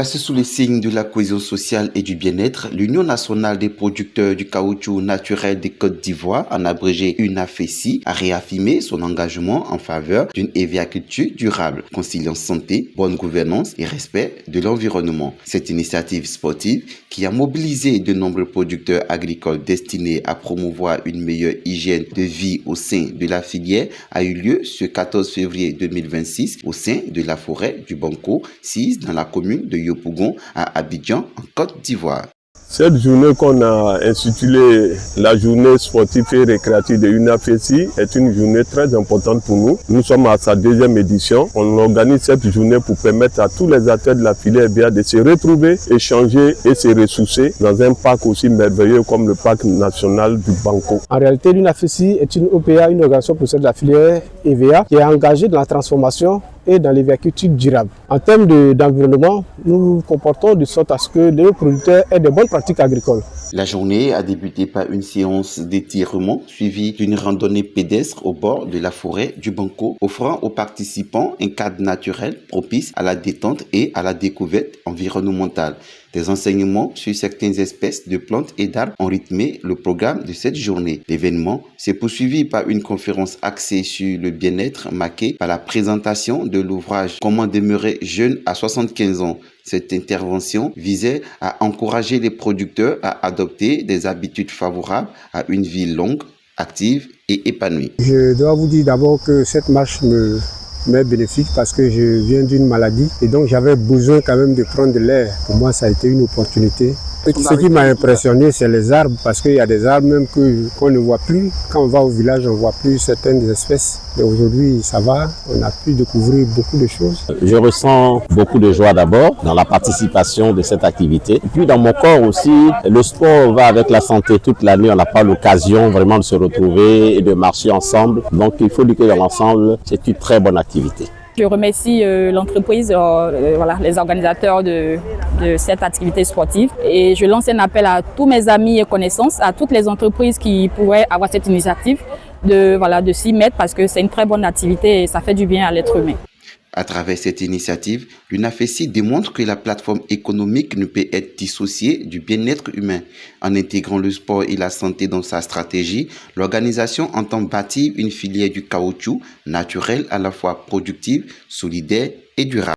Placée sous le signe de la cohésion sociale et du bien-être, l'Union nationale des producteurs du caoutchouc naturel de Côte d'Ivoire, en abrégé UNAFECI, a réaffirmé son engagement en faveur d'une aviaculture durable, conciliant santé, bonne gouvernance et respect de l'environnement. Cette initiative sportive, qui a mobilisé de nombreux producteurs agricoles destinés à promouvoir une meilleure hygiène de vie au sein de la filière, a eu lieu ce 14 février 2026 au sein de la forêt du Banco, sise dans la commune de Yopougon à Abidjan, en Côte d'Ivoire. Cette journée qu'on a intitulée la journée sportive et récréative de UNAFECI est une journée très importante pour nous. Nous sommes à sa deuxième édition. On organise cette journée pour permettre à tous les acteurs de la filière BA de se retrouver, échanger et se ressourcer dans un parc aussi merveilleux comme le parc national du Banco. En réalité, l'UNAFECI est une OPA, une organisation pour de la filière EVA qui est engagée dans la transformation et dans l'aviaculture durable. En termes d'environnement, nous nous comportons de sorte à ce que les producteurs aient de bonnes pratiques agricoles. La journée a débuté par une séance d'étirement suivie d'une randonnée pédestre au bord de la forêt du Banco, offrant aux participants un cadre naturel propice à la détente et à la découverte environnementale. Des enseignements sur certaines espèces de plantes et d'arbres ont rythmé le programme de cette journée. L'événement s'est poursuivi par une conférence axée sur le bien-être marquée par la présentation de l'ouvrage « Comment demeurer jeune à 75 ans ». Cette intervention visait à encourager les producteurs à adopter des habitudes favorables à une vie longue, active et épanouie. Je dois vous dire d'abord que cette marche m'est bénéfique parce que je viens d'une maladie et donc j'avais besoin quand même de prendre de l'air. Pour moi, ça a été une opportunité. Ce qui m'a impressionné, c'est les arbres, parce qu'il y a des arbres même qu'on ne voit plus. Quand on va au village, on ne voit plus certaines espèces. Mais aujourd'hui, ça va, on a pu découvrir beaucoup de choses. Je ressens beaucoup de joie d'abord dans la participation de cette activité. Et puis dans mon corps aussi, le sport va avec la santé. Toute l'année, on n'a pas l'occasion vraiment de se retrouver et de marcher ensemble. Donc il faut dire que dans l'ensemble, c'est une très bonne activité. Je remercie l'entreprise, les organisateurs de cette activité sportive, et je lance un appel à tous mes amis et connaissances, à toutes les entreprises qui pourraient avoir cette initiative de s'y mettre parce que c'est une très bonne activité et ça fait du bien à l'être humain. À travers cette initiative, l'UNAFECI démontre que la plateforme économique ne peut être dissociée du bien-être humain. En intégrant le sport et la santé dans sa stratégie, l'organisation entend bâtir une filière du caoutchouc naturelle à la fois productive, solidaire et durable.